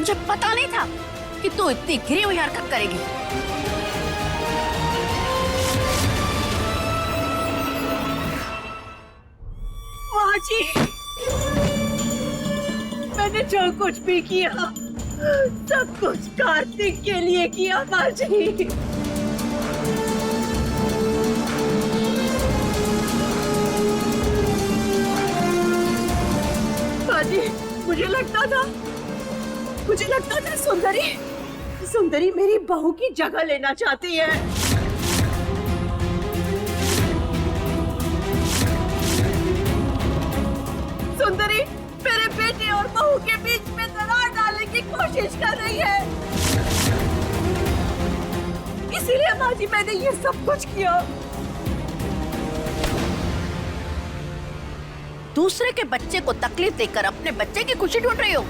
मुझे पता नहीं था कि तू इतनी गिरी हुई हरकत करेगी। माँ जी, मैंने जो कुछ भी किया सब कुछ कार्तिक के लिए किया माँ जी। माँ जी, मुझे लगता था सुंदरी मेरी बहू की जगह लेना चाहती है। सुंदरी मेरे बेटे और बहू के बीच में दरार डालने की कोशिश कर रही है। इसीलिए माँ जी मैंने ये सब कुछ किया। दूसरे के बच्चे को तकलीफ देकर अपने बच्चे की खुशी ढूंढ रही हो।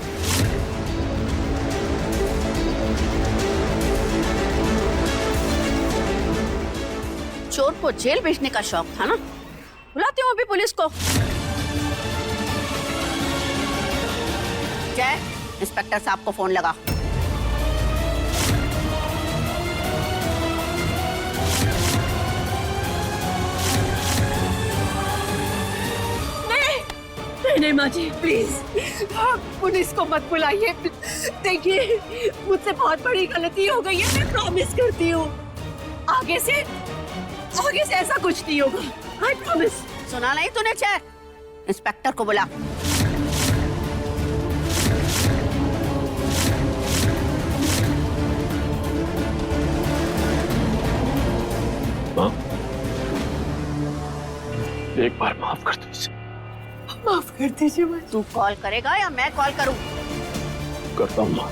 चोर को जेल भेजने का शौक था ना? बुलाती हूँ अभी पुलिस को। जय, इंस्पेक्टर साहब को फोन लगा। नहीं माँ जी, प्लीज आप पुलिस को मत बुलाइए। देखिए, मुझसे बहुत बड़ी गलती हो गई है, मैं प्रॉमिस करती हूँ। आगे से ऐसा कुछ नहीं होगा, आई प्रॉमिस। सुना नहीं तूने? जय, इंस्पेक्टर को बुला। माँ, एक बार माफ कर दीजिए। माफ कर दीजिए माँ। तू कॉल करेगा या मैं कॉल करूं? करता हूँ माँ।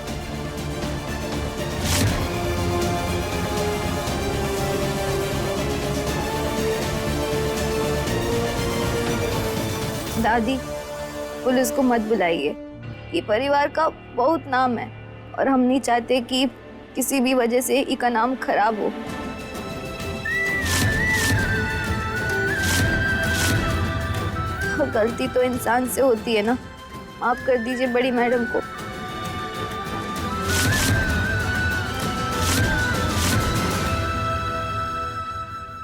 दादी, पुलिस को मत बुलाइए। ये परिवार का बहुत नाम है और हम नहीं चाहते कि किसी भी वजह से इसका नाम खराब हो। गलती तो इंसान से होती है ना। माफ कर दीजिए बड़ी मैडम को।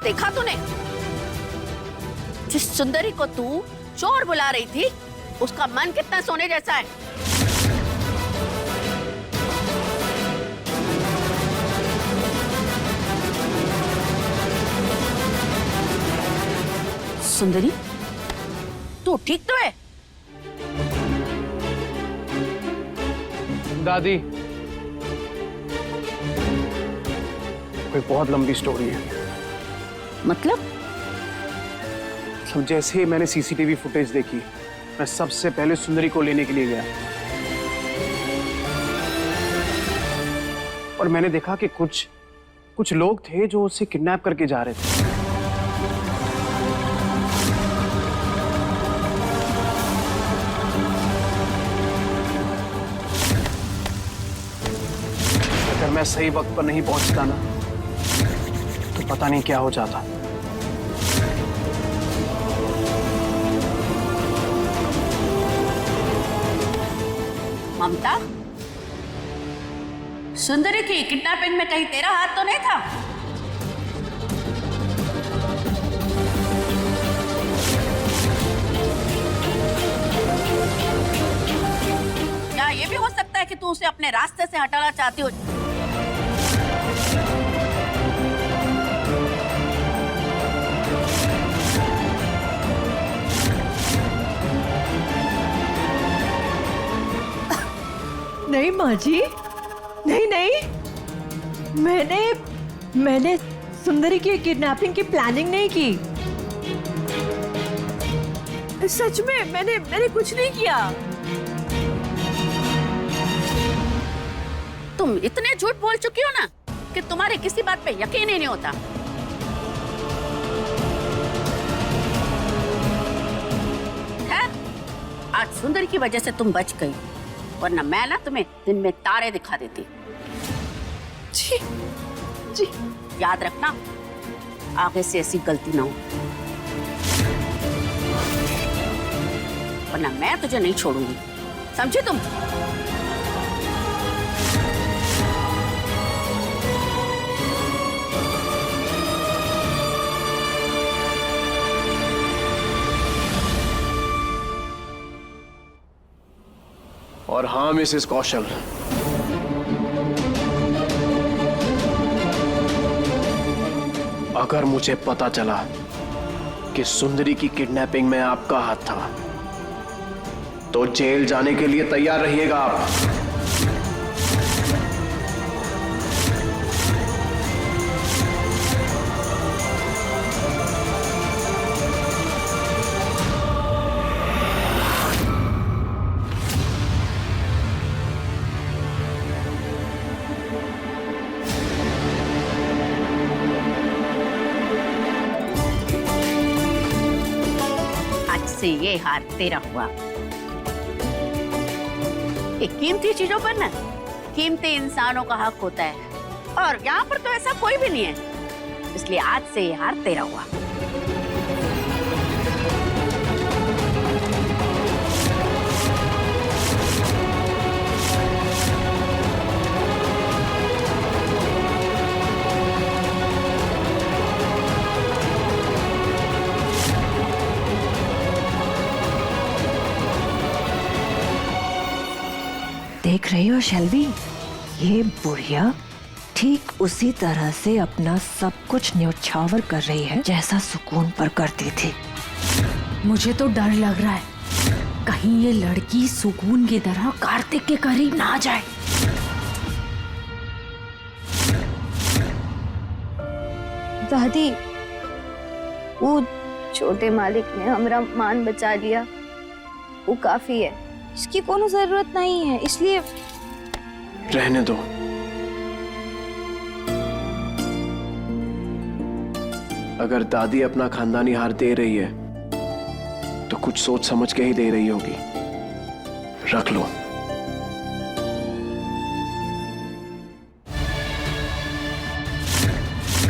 देखा तूने? जिस सुंदरी को तू चोर बुला रही थी, उसका मन कितना सोने जैसा है। सुंदरी, तू ठीक तो है? दादी, कोई बहुत लंबी स्टोरी है। मतलब? तो जैसे ही मैंने सीसीटीवी फुटेज देखी, मैं सबसे पहले सुंदरी को लेने के लिए गया और मैंने देखा कि कुछ लोग थे जो उसे किडनैप करके जा रहे थे। अगर मैं सही वक्त पर नहीं पहुंचता ना, तो पता नहीं क्या हो जाता। ममता, सुंदरी की किडनैपिंग में कहीं तेरा हाथ तो नहीं था? क्या ये भी हो सकता है कि तू उसे अपने रास्ते से हटाना चाहती हो? नहीं माँ जी, नहीं, मैंने सुंदरी की किडनैपिंग की प्लानिंग नहीं की। सच में मैंने कुछ नहीं किया। तुम इतने झूठ बोल चुकी हो ना कि तुम्हारे किसी बात पे यकीन ही नहीं होता। है? आज सुंदरी की वजह से तुम बच गई, वरना मैं ना तुम्हें दिन में तारे दिखा देती। जी जी, याद रखना, आगे से ऐसी गलती ना हो, वरना मैं तुझे नहीं छोड़ूंगी, समझी तुम? और हाँ मिसेस कौशल, अगर मुझे पता चला कि सुंदरी की किडनैपिंग में आपका हाथ था तो जेल जाने के लिए तैयार रहिएगा आप। से ये हार तेरा हुआ। एक कीमती चीजों पर ना कीमती इंसानों का हक होता है और यहाँ पर तो ऐसा कोई भी नहीं है, इसलिए आज से ये हार तेरा हुआ। देख रही हो शेल्वी, ये बुढ़िया ठीक उसी तरह से अपना सब कुछ न्योछावर कर रही है जैसा सुकून पर करती थी। मुझे तो डर लग रहा है कहीं ये लड़की सुकून की तरह कार्तिक के करीब ना आ जाए। दादी, वो छोटे मालिक ने हमारा मान बचा लिया, वो काफी है, इसकी कोनो जरूरत नहीं है, इसलिए रहने दो। अगर दादी अपना खानदानी हार दे रही है तो कुछ सोच समझ के ही दे रही होगी। रख लो।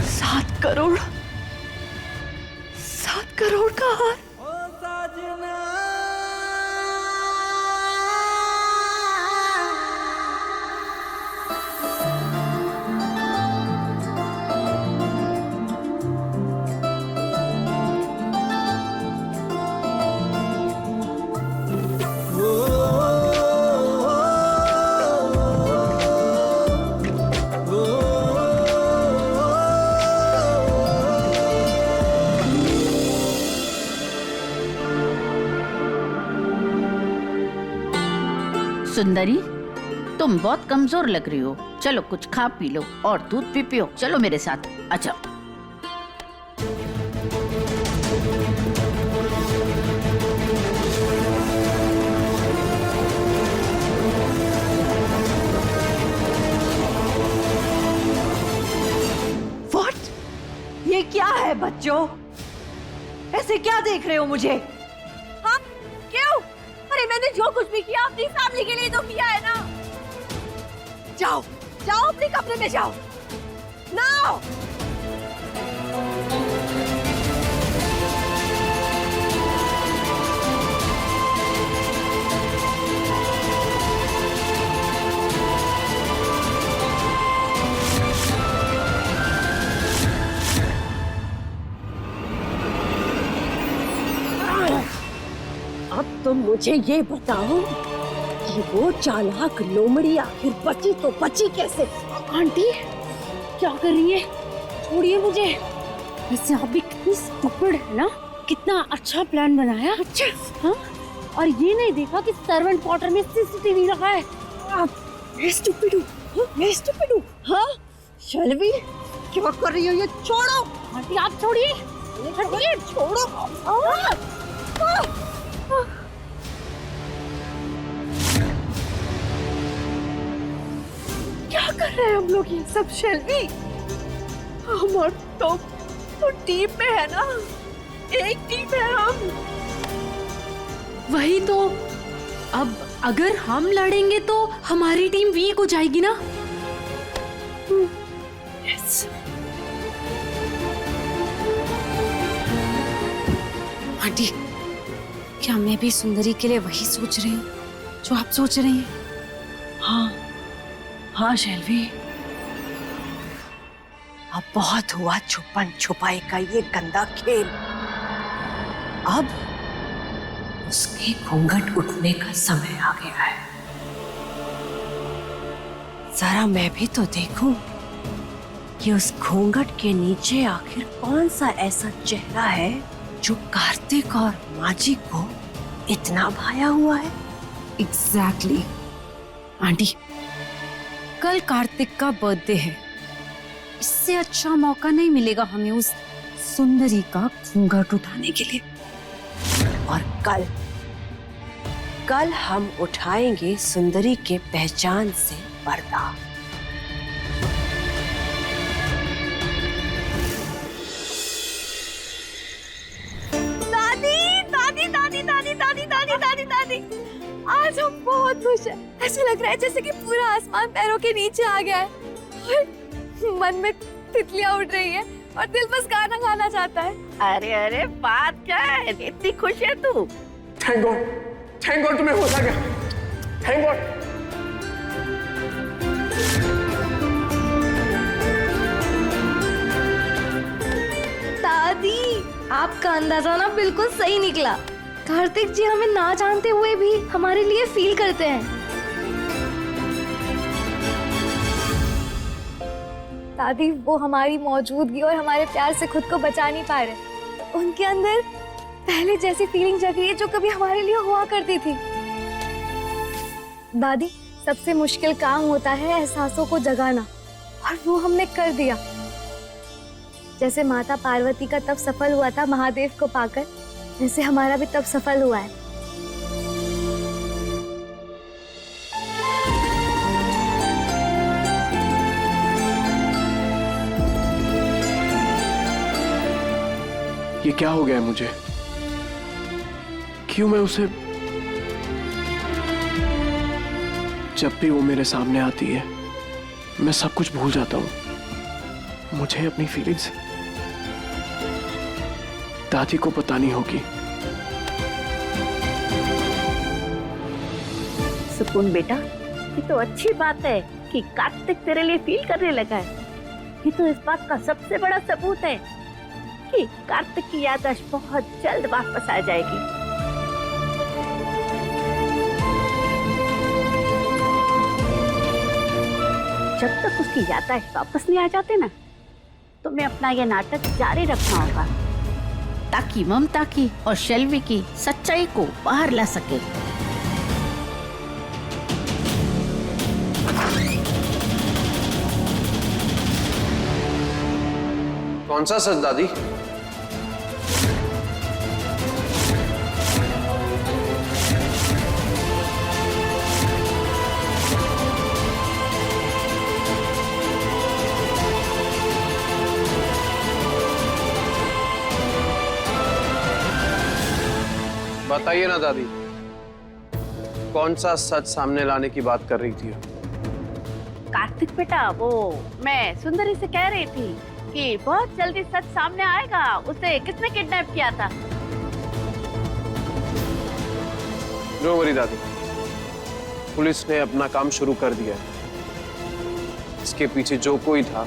सात करोड़ का हार। सुंदरी, तुम बहुत कमजोर लग रही हो, चलो कुछ खा पी लो और दूध भी पियो। चलो मेरे साथ, अच्छा। व्हाट? ये क्या है बच्चों? ऐसे क्या देख रहे हो मुझे? हाँ, क्यों? अरे मैंने जो कुछ भी किया अपनी फैमिली के लिए तो किया है ना। जाओ जाओ अपने कमरे में जाओ नाउ। अब तुम मुझे ये बताओ कि वो चालाक लोमड़ी आखिर बची तो बची कैसे? आंटी क्या कर रही है? छोड़िए मुझे। वैसे आप भी कितनी स्टूपिड है ना, कितना अच्छा प्लान बनाया। अच्छा हाँ, और ये नहीं देखा कि सर्वेंट क्वार्टर में सीसीटीवी लगा है। मैं स्टूपिड हूँ, मैं स्टूपिड हूँ। हाँ शैलवी क्या कर रही हो ये? छोड़ो आंटी, आप छोड़िए, हटिए, छोड़ो। क्या कर रहे हैं हम लोग ये सब शेल्वी? हम तो टीम में है ना, एक टीम है हम। वही तो, अब अगर हम लड़ेंगे तो हमारी टीम वीक हो जाएगी ना। यस। आंटी, क्या मैं भी सुंदरी के लिए वही सोच रही हूँ जो आप सोच रही हैं? हाँ हाँ शैलवी, अब बहुत हुआ छुपन छुपाई का ये गंदा खेल। अब उसके घूंघट उठने का समय आ गया है। जरा मैं भी तो देखूं कि उस घूंघट के नीचे आखिर कौन सा ऐसा चेहरा है जो कार्तिक और माजी को इतना भाया हुआ है। एग्जैक्टली आंटी, कल कार्तिक का बर्थडे है। इससे अच्छा मौका नहीं मिलेगा हमें उस सुंदरी का घूंघट उठाने के लिए। और कल हम उठाएंगे सुंदरी के पहचान से पर्दा। दादी दादी दादी दादी दादी दादी दादी दादी, आज हम बहुत खुश हैं। ऐसा लग रहा है जैसे कि पूरा आसमान पैरों के नीचे आ गया है और मन में तितलियां उड़ रही है और दिल बस गाना गाना चाहता है। अरे अरे बात क्या है, इतनी खुश है तू? थैंक गॉड तुम्हें हो गया। Thank God. दादी, आपका अंदाजा ना बिल्कुल सही निकला। कार्तिक जी हमें ना जानते हुए भी हमारे लिए फील करते हैं। दादी, वो हमारी मौजूदगी और हमारे प्यार से खुद को बचा नहीं पा रहे। उनके अंदर पहले जैसी फीलिंग जग रही है जो कभी हमारे लिए हुआ करती थी। दादी, सबसे मुश्किल काम होता है एहसासों को जगाना, और वो हमने कर दिया। जैसे माता पार्वती का तप सफल हुआ था महादेव को पाकर, वैसे हमारा भी तप सफल हुआ है। ये क्या हो गया है मुझे? क्यों मैं उसे, जब भी वो मेरे सामने आती है मैं सब कुछ भूल जाता हूं। मुझे अपनी फीलिंग्स दादी को बतानी होगी। सुकून बेटा, ये तो अच्छी बात है कि कार्तिक तेरे लिए फील करने लगा है। ये तो इस बात का सबसे बड़ा सबूत है कि कार्तिक की याददाश्त बहुत जल्द वापस आ जाएगी। जब तक उसकी याददाश्त वापस नहीं आ जाते ना, तो मैं अपना ये नाटक जारी रखना होगा, ताकि ममता की और शेल्वी की सच्चाई को बाहर ला सके। कौन सा सच दादी? बताइए ना दादी, कौन सा सच सामने लाने की बात कर रही थी? कार्तिक बेटा, वो मैं सुंदरी से कह रही थी कि बहुत जल्दी सच सामने आएगा। उसे किसने किडनैप किया था? नो वरी दादी, पुलिस ने अपना काम शुरू कर दिया है। इसके पीछे जो कोई था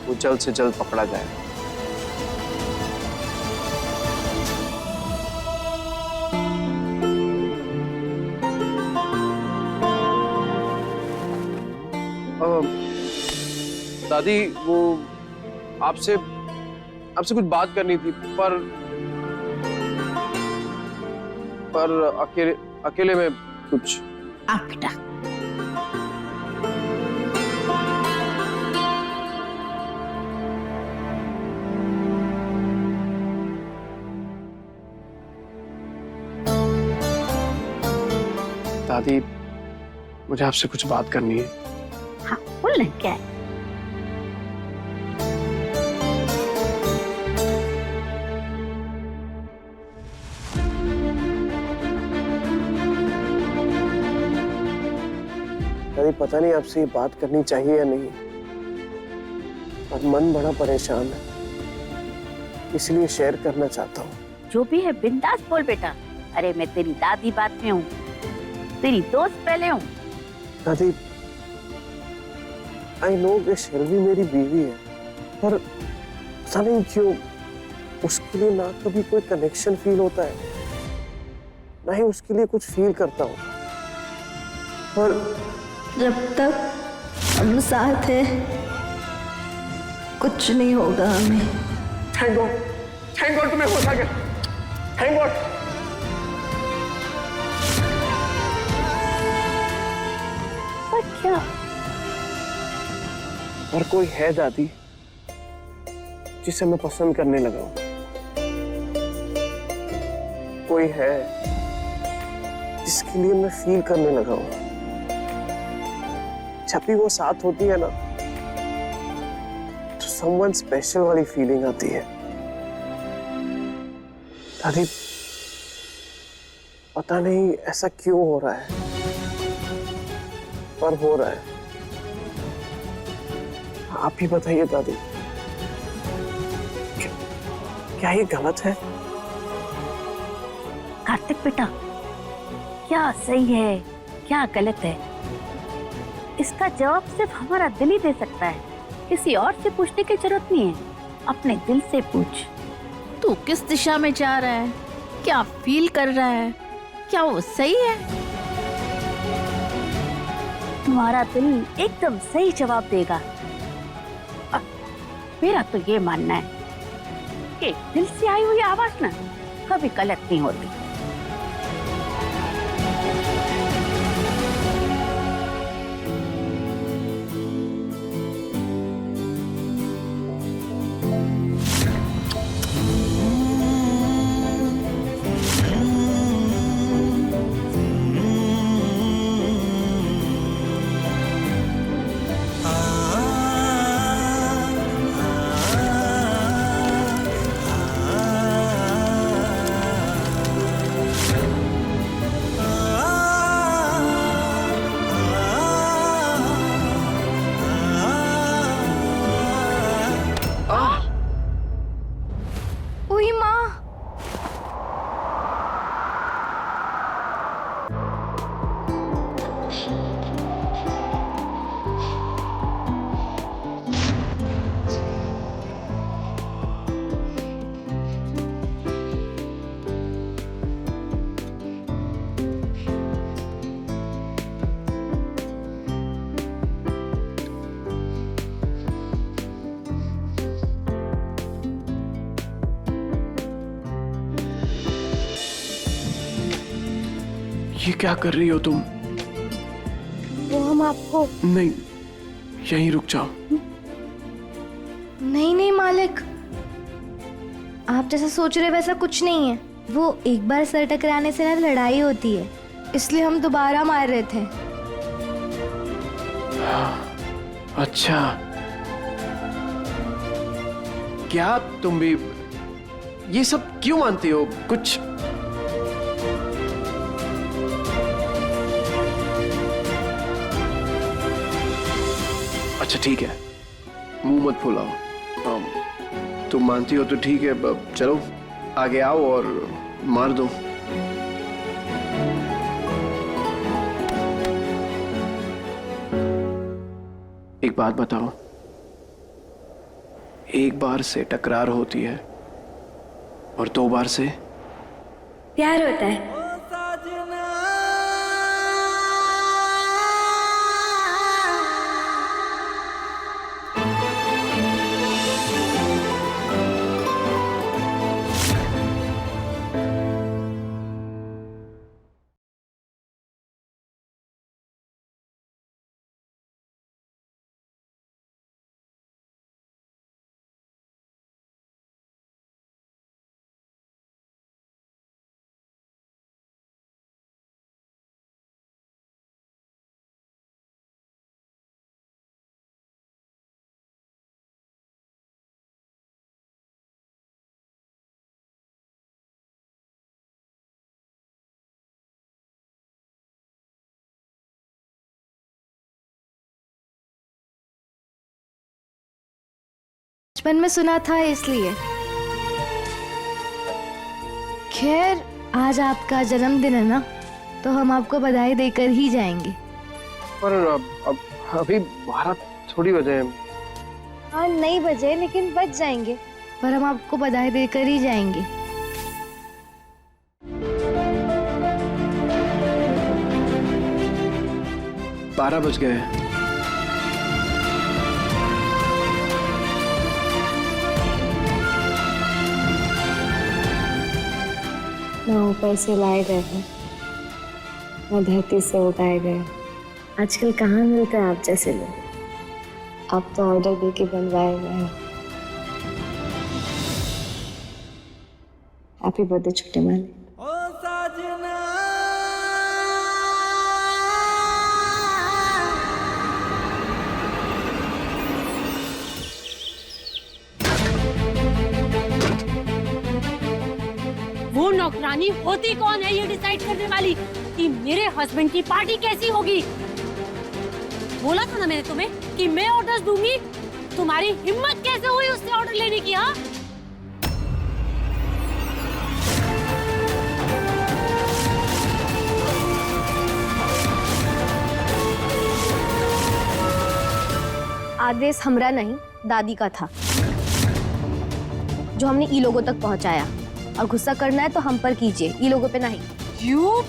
वो जल्द से जल्द पकड़ा जाएगा। दादी, वो आपसे कुछ बात करनी थी, पर अकेले में कुछ। आ बेटा, दादी, मुझे आपसे कुछ बात करनी है। हाँ बोल ना, क्या है? दादी, पता नहीं आपसे ये बात करनी चाहिए या नहीं, पर मन बड़ा परेशान है, इसलिए शेयर करना चाहता हूँ। जो भी है बिंदास बोल बेटा। अरे मैं तेरी दादी बात में हूँ, तेरी दोस्त पहले हूँ। दादी, आई नो कि शेल्वी मेरी बीवी है, पर पता नहीं क्यों उसके लिए ना कभी कोई कनेक्शन फील होता है, ना ही उसके लिए कुछ फील करता हूँ। पर जब तक हम साथ हैं, कुछ नहीं होगा हमें। थैंक गॉड तुम्हें होश आ गया, थैंक गॉड। पर क्या? और कोई है दादी जिसे मैं पसंद करने लगा हूं? कोई है जिसके लिए मैं फील करने लगा हूं? जब भी वो साथ होती है ना तो समवन स्पेशल वाली फीलिंग आती है। दादी पता नहीं ऐसा क्यों हो रहा है, पर हो रहा है। आप ही बताइए दादी, क्या ये गलत है? कार्तिक बेटा, क्या सही है क्या गलत है, इसका जवाब सिर्फ हमारा दिल ही दे सकता है। किसी और से पूछने की जरूरत नहीं है, अपने दिल से पूछ। तू किस दिशा में जा रहा है, क्या फील कर रहा है, क्या वो सही है? तुम्हारा दिल एकदम सही जवाब देगा। मेरा तो ये मानना है कि दिल से आई हुई आवाज ना कभी गलत नहीं होती। ओए माँ, ये क्या कर रही हो तुम? वो हम आपको। नहीं, यहीं रुक जाओ। नहीं नहीं मालिक, आप जैसा सोच रहे वैसा कुछ नहीं है। वो एक बार सर टकराने से ना लड़ाई होती है, इसलिए हम दोबारा मार रहे थे। अच्छा, क्या तुम भी ये सब क्यों मानती हो? कुछ अच्छा ठीक है, मुंह मत फुलाओ। तुम मानती हो तो ठीक है, चलो आगे आओ और मार दो। एक बात बताओ, एक बार से टकरार होती है और 2 बार से प्यार होता है। बचपन में सुना था इसलिए। खैर, आज आपका जन्मदिन है ना, तो हम आपको बधाई देकर ही जाएंगे। पर अब अभी 12 थोड़ी बजे हैं। हाँ, नहीं बजे, लेकिन बज जाएंगे, पर हम आपको बधाई देकर ही जाएंगे। 12 बज गए हैं। ऊपर से लाए गए हैं, न धरती से उठाए गए। आजकल कहाँ मिलता है आप जैसे लोग। आप तो ऑर्डर दे के बनवाए हुए हैं। हैप्पी बर्थडे छोटे मालिक। वो नौकरानी होती कौन है ये डिसाइड करने वाली कि मेरे हस्बैंड की पार्टी कैसी होगी? बोला था ना मैंने तुम्हें कि मैं ऑर्डर्स दूंगी। तुम्हारी हिम्मत कैसे हुई उससे ऑर्डर लेने की? हाँ, आदेश हमरा नहीं, दादी का था, जो हमने ई लोगों तक पहुंचाया। और गुस्सा करना है तो हम पर कीजिए, ई लोगों पे नहीं। यू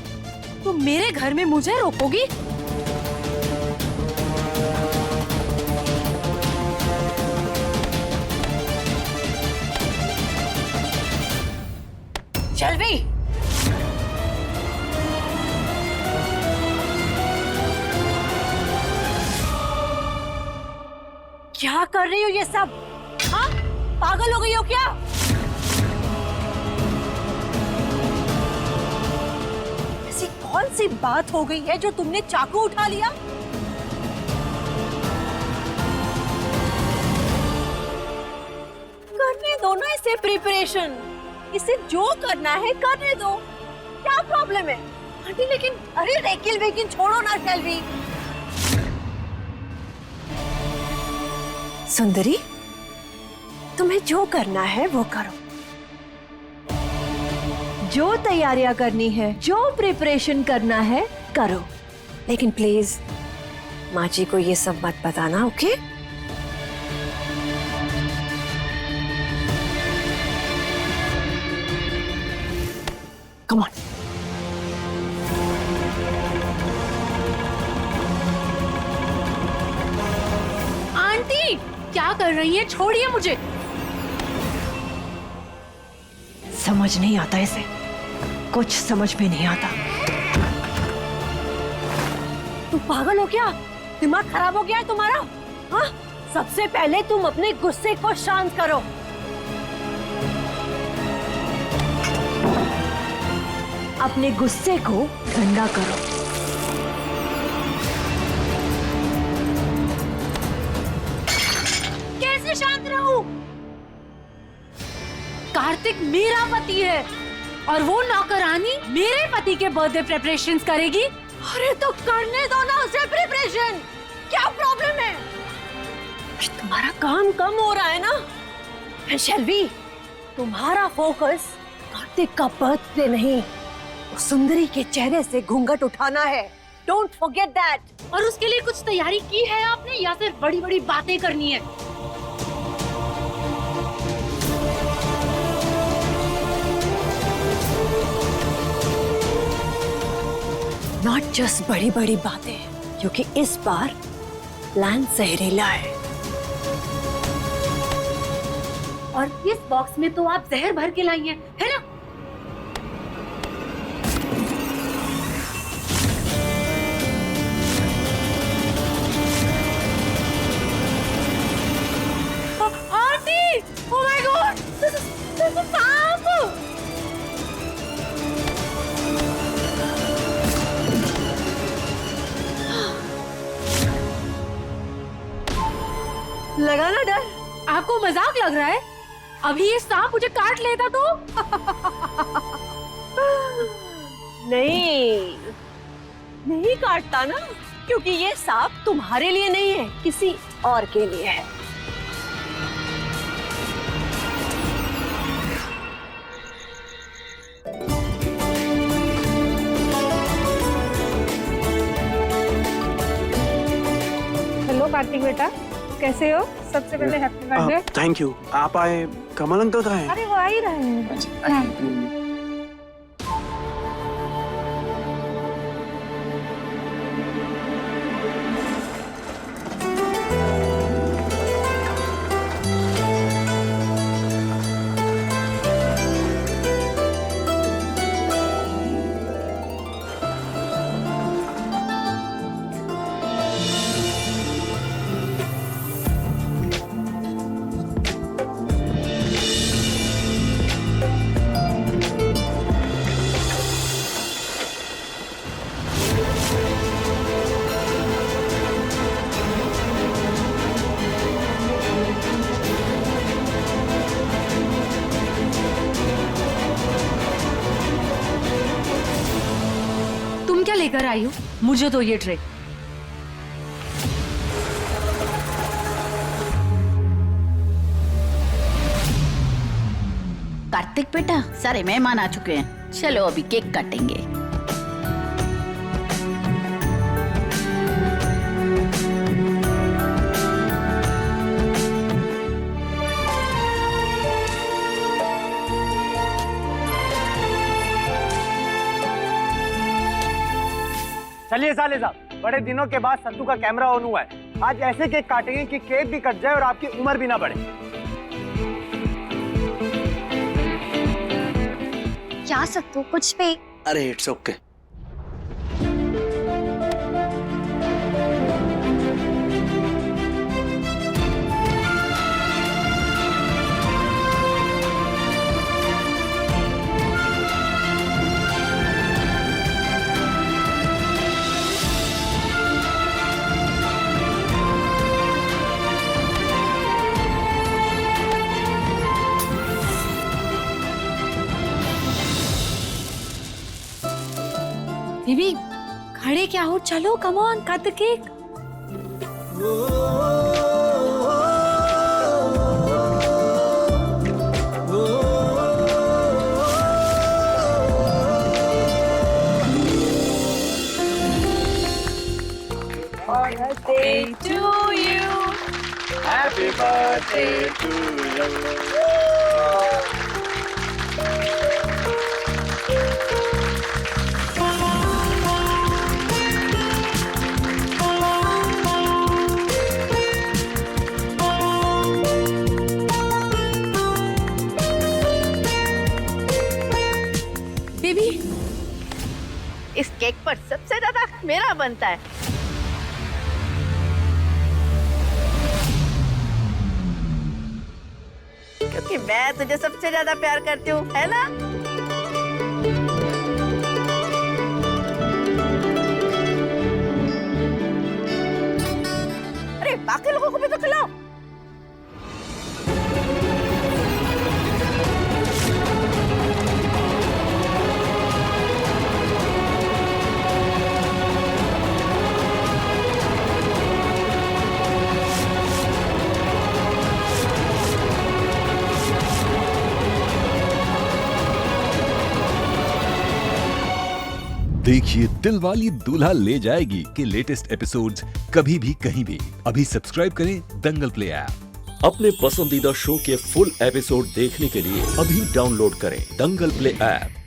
तुम मेरे घर में मुझे रोकोगी? शैलवी, क्या कर रही हो ये सब? हाँ, पागल हो गई हो क्या? ऐसी कौन सी बात हो गई है जो तुमने चाकू उठा लिया? करने दो ना इसे प्रिपरेशन। इसे जो करना है करने दो, क्या प्रॉब्लम है? आंटी लेकिन अरे रेकिल वेकिल छोड़ो ना शैलवी। सुंदरी, तुम्हें जो करना है वो करो। जो तैयारियां करनी है, जो प्रिपरेशन करना है करो, लेकिन प्लीज माँ जी को ये सब मत बताना, ओके? Come on. आंटी क्या कर रही है? छोड़िए मुझे। समझ नहीं आता इसे, कुछ समझ में नहीं आता। तुम पागल हो क्या? दिमाग खराब हो गया है तुम्हारा? हाँ, सबसे पहले तुम अपने गुस्से को शांत करो। अपने गुस्से को ठंडा करो। कैसे शांत रहूं? कार्तिक मेरा पति है और वो नौकरानी मेरे पति के बर्थडे प्रिपरेशंस करेगी। अरे तो करने दो ना उसे प्रिपरेशन, क्या प्रॉब्लम है? तुम्हारा काम कम हो रहा है ना? शैलवी, तुम्हारा फोकस कार्तिक का बर्थडे नहीं, सुंदरी के चेहरे से घूंघट उठाना है। Don't forget that. और उसके लिए कुछ तैयारी की है आपने या सिर्फ बड़ी बड़ी बातें करनी है? नॉट जस्ट बड़ी बड़ी बातें, क्योंकि इस बार प्लान जहरीला है। और इस बॉक्स में तो आप जहर भर के लाई हैं, है ना? Aunty, oh my God, this is सांप! लगा ना डर? आपको मजाक लग रहा है? अभी ये सांप मुझे काट लेता तो? नहीं काटता ना, क्योंकि ये सांप तुम्हारे लिए नहीं है, किसी और के लिए है। हेलो कार्तिक बेटा, कैसे हो? सबसे पहले हैप्पी बर्थडे। Thank you. आप आए, कमल अंकल कहाँ हैं? अरे वो आ ही रहे हैं। क्या लेकर आई हो? मुझे तो ये ट्रे। कार्तिक बेटा, सारे मेहमान आ चुके हैं, चलो अभी केक काटेंगे। चलिए साले साहब, बड़े दिनों के बाद सत्तू का कैमरा ऑन हुआ है। आज ऐसे केक काटेंगे कि केक भी कट जाए और आपकी उम्र भी ना बढ़े। क्या सत्तू, कुछ भी। अरे इट्स ओके। बेबी खड़े क्या हो, चलो come on, cut the cake. Birthday to you. Happy birthday to you. Baby इस केक पर सबसे ज्यादा मेरा बनता है। क्योंकि मैं तुझे सबसे ज्यादा प्यार करती हूँ, है ना? अरे बाकी लोगों को भी तो खिलाओ। देखिए दिलवाली दूल्हा ले जाएगी के लेटेस्ट एपिसोड्स कभी भी कहीं भी। अभी सब्सक्राइब करें दंगल प्ले ऐप। अपने पसंदीदा शो के फुल एपिसोड देखने के लिए अभी डाउनलोड करें दंगल प्ले ऐप।